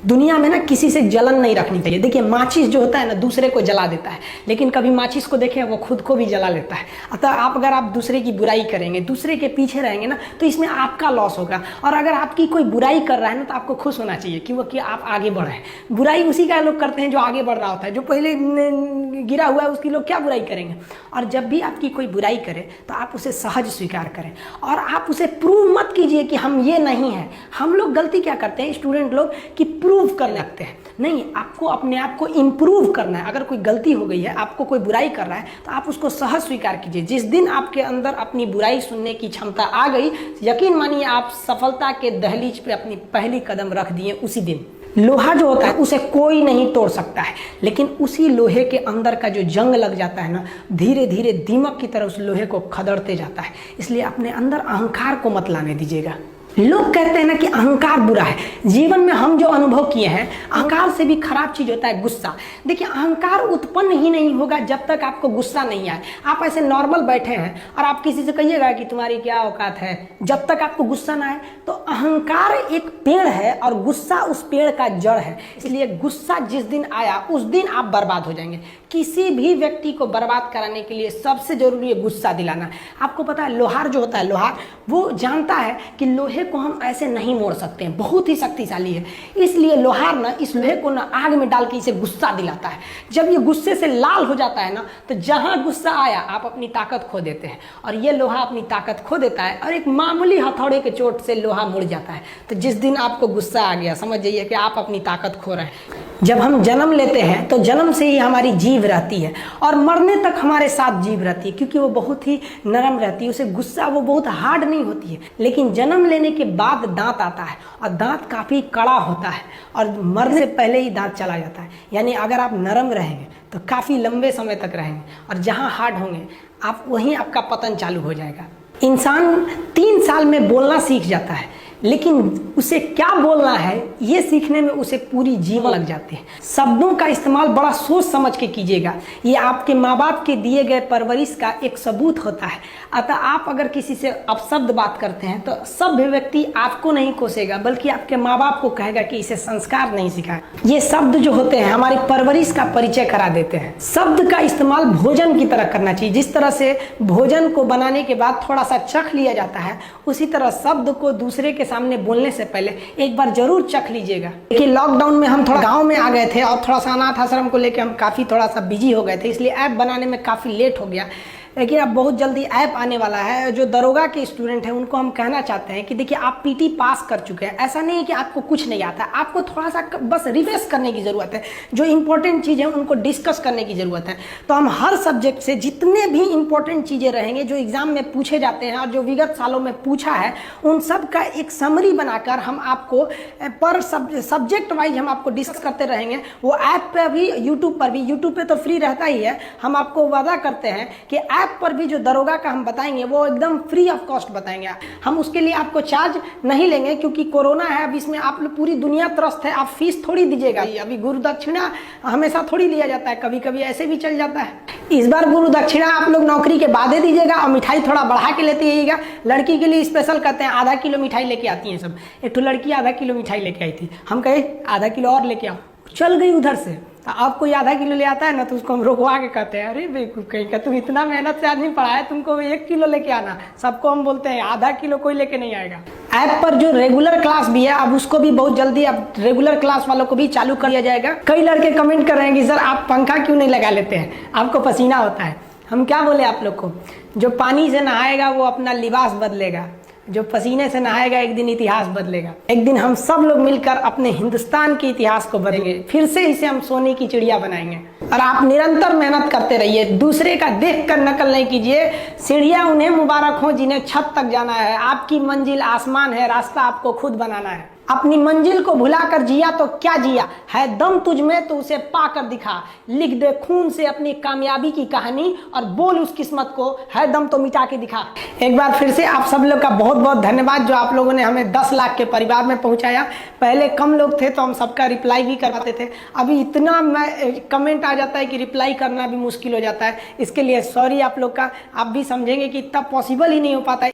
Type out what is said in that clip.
दुनिया में ना किसी से जलन नहीं रखनी चाहिए। देखिए माचिस जो होता है ना दूसरे को जला देता है, लेकिन कभी माचिस को देखें वो खुद को भी जला लेता है। अतः अगर आप दूसरे की बुराई करेंगे, दूसरे के पीछे रहेंगे ना, तो इसमें आपका लॉस होगा। और अगर आपकी कोई बुराई कर रहा है ना तो आपको खुश होना चाहिए कि आप आगे बढ़े। बुराई उसी का लोग करते हैं जो आगे बढ़ रहा होता है, जो पहले गिरा हुआ है उसकी लोग क्या बुराई करेंगे। और जब भी आपकी कोई बुराई करे तो आप उसे सहज स्वीकार करें और आप उसे प्रूव मत कीजिए कि हम ये नहीं है। हम लोग गलती क्या करते हैं स्टूडेंट लोग कि प्रूव कर लगते हैं। नहीं, आपको अपने आप को इम्प्रूव करना है। अगर कोई गलती हो गई है, आपको कोई बुराई कर रहा है, तो आप उसको सहज स्वीकार कीजिए। जिस दिन आपके अंदर अपनी बुराई सुनने की क्षमता आ गई, यकीन मानिए आप सफलता के दहलीज पे अपनी पहली कदम रख दिए उसी दिन। लोहा जो होता है उसे कोई नहीं तोड़ सकता है, लेकिन उसी लोहे के अंदर का जो जंग लग जाता है ना, धीरे धीरे दीमक की तरह उस लोहे को खदड़ते जाता है। इसलिए अपने अंदर अहंकार को मत लाने दीजिएगा। लोग कहते हैं ना कि अहंकार बुरा है। जीवन में हम जो अनुभव किए हैं, अहंकार से भी खराब चीज होता है गुस्सा। देखिए अहंकार उत्पन्न ही नहीं होगा जब तक आपको गुस्सा नहीं आए। आप ऐसे नॉर्मल बैठे हैं और आप किसी से कहिएगा कि तुम्हारी क्या औकात है, जब तक आपको गुस्सा ना आए। तो अहंकार एक पेड़ है और गुस्सा उस पेड़ का जड़ है। इसलिए गुस्सा जिस दिन आया उस दिन आप बर्बाद हो जाएंगे। किसी भी व्यक्ति को बर्बाद कराने के लिए सबसे जरूरी है गुस्सा दिलाना। आपको पता है लोहार जो होता है, लोहार वो जानता है कि लोहे को हम ऐसे नहीं मोड़ सकते हैं, बहुत ही शक्तिशाली है। इसलिए लोहार ना इस लोहे को ना आग में डाल के इसे गुस्सा दिलाता है। जब ये गुस्से से लाल हो जाता है ना, तो जहां गुस्सा आया आप अपनी ताकत खो देते हैं। और ये लोहा अपनी ताकत खो देता है और एक मामूली हथौड़े के चोट से लोहा मुड़ जाता है। तो जिस दिन आपको गुस्सा आ गया, समझ जाइए कि आप अपनी ताकत खो रहे हैं। जब हम जन्म लेते हैं तो जन्म से ही हमारी जीभ रहती है और मरने तक हमारे साथ जीभ रहती है, क्योंकि वो बहुत ही नरम रहती है। उसे गुस्सा वो बहुत हार्ड नहीं होती है। लेकिन जन्म लेने के बाद दांत आता है और दांत काफ़ी कड़ा होता है और मरने से पहले ही दांत चला जाता है। यानी अगर आप नरम रहेंगे तो काफ़ी लंबे समय तक रहेंगे, और जहाँ हार्ड होंगे आप वहीं आपका पतन चालू हो जाएगा। इंसान 3 साल में बोलना सीख जाता है, लेकिन उसे क्या बोलना है ये सीखने में उसे पूरी जीवन लग जाती है। शब्दों का इस्तेमाल बड़ा सोच समझ के कीजिएगा। ये आपके माँ बाप के दिए गए परवरिश का एक सबूत होता है। अतः आप अगर किसी से अपशब्द बात करते हैं तो सभ्य व्यक्ति आपको नहीं कोसेगा, बल्कि आपके माँ बाप को कहेगा कि इसे संस्कार नहीं सिखाया। ये शब्द जो होते हैं हमारी परवरिश का परिचय करा देते हैं। शब्द का इस्तेमाल भोजन की तरह करना चाहिए। जिस तरह से भोजन को बनाने के बाद थोड़ा सा चख लिया जाता है, उसी तरह शब्द को दूसरे के सामने बोलने से पहले एक बार जरूर चख लीजिएगा। देखिए लॉकडाउन में हम थोड़ा गांव में आ गए थे और थोड़ा सा अनाथ आश्रम को लेकर हम काफ़ी थोड़ा सा बिजी हो गए थे, इसलिए ऐप बनाने में काफ़ी लेट हो गया। लेकिन अब बहुत जल्दी ऐप आने वाला है। जो दरोगा के स्टूडेंट हैं उनको हम कहना चाहते हैं कि देखिए आप पीटी पास कर चुके हैं। ऐसा नहीं है कि आपको कुछ नहीं आता, आपको थोड़ा सा बस रिवाइज करने की ज़रूरत है। जो इंपॉर्टेंट चीज़ है उनको डिस्कस करने की ज़रूरत है। तो हम हर सब्जेक्ट से जितने भी इंपॉर्टेंट चीज़ें रहेंगे जो एग्जाम में पूछे जाते हैं और जो विगत सालों में पूछा है, उन सब का एक समरी बनाकर हम आपको पर सब्जेक्ट वाइज हम आपको डिस्कस करते रहेंगे। वो ऐप पे भी, यूट्यूब पर भी, यूट्यूब पे तो फ्री रहता ही है। हम आपको वादा करते हैं कि ऐप पर भी जो दरोगा का हम बताएंगे वो एकदम फ्री ऑफ कॉस्ट बताएंगे। हम उसके लिए आपको चार्ज नहीं लेंगे, क्योंकि कोरोना है। अब इसमें आप पूरी दुनिया त्रस्त है, आप फीस थोड़ी दीजिएगा। अभी गुरु दक्षिणा हमेशा थोड़ी लिया जाता है, कभी कभी ऐसे भी चल जाता है। इस बार गुरु दक्षिणा आप लोग नौकरी के बाद दे दीजिएगा और मिठाई थोड़ा बढ़ा के लेते आइएगा। लड़की के लिए स्पेशल कहते हैं, आधा किलो मिठाई लेके आती हैं सब। एक तो लड़की आधा किलो मिठाई लेके आई थी, हम कहे आधा किलो और लेके आओ, चल गई उधर से। तो आप कोई आधा किलो ले आता है ना तो उसको हम रोकवा के कहते हैं, अरे बेवकूफ कहीं का, तुम इतना मेहनत से आदमी पढ़ा है, तुमको 1 किलो लेके आना। सबको हम बोलते हैं आधा किलो कोई लेके नहीं आएगा। ऐप पर जो रेगुलर क्लास भी है, अब उसको भी बहुत जल्दी अब रेगुलर क्लास वालों को भी चालू कर दिया जाएगा। कई लड़के कमेंट कर रहे हैं कि सर आप पंखा क्यों नहीं लगा लेते हैं, आपको पसीना होता है। हम क्या बोले आप लोग को, जो पानी से नहाएगा वो अपना लिबास बदलेगा, जो पसीने से नहाएगा एक दिन इतिहास बदलेगा। एक दिन हम सब लोग मिलकर अपने हिंदुस्तान के इतिहास को बदलेंगे, फिर से इसे हम सोने की चिड़िया बनाएंगे। और आप निरंतर मेहनत करते रहिए, दूसरे का देखकर नकल नहीं कीजिए। सीढ़ियां उन्हें मुबारक हो जिन्हें छत तक जाना है। आपकी मंजिल आसमान है, रास्ता आपको खुद बनाना है। अपनी मंजिल को भुलाकर जिया तो क्या जिया, है दम तुझ में तो उसे पाकर दिखा। लिख दे खून से अपनी कामयाबी की कहानी और बोल उस किस्मत को, है दम तो मिटा के दिखा। एक बार फिर से आप सब लोग का बहुत बहुत धन्यवाद, जो आप लोगों ने हमें 10 लाख के परिवार में पहुंचाया। पहले कम लोग थे तो हम सबका रिप्लाई भी करवाते थे, अभी इतना कमेंट आ जाता है कि रिप्लाई करना भी मुश्किल हो जाता है। इसके लिए सॉरी आप लोग का। आप भी समझेंगे कि इतना पॉसिबल ही नहीं हो पाता है।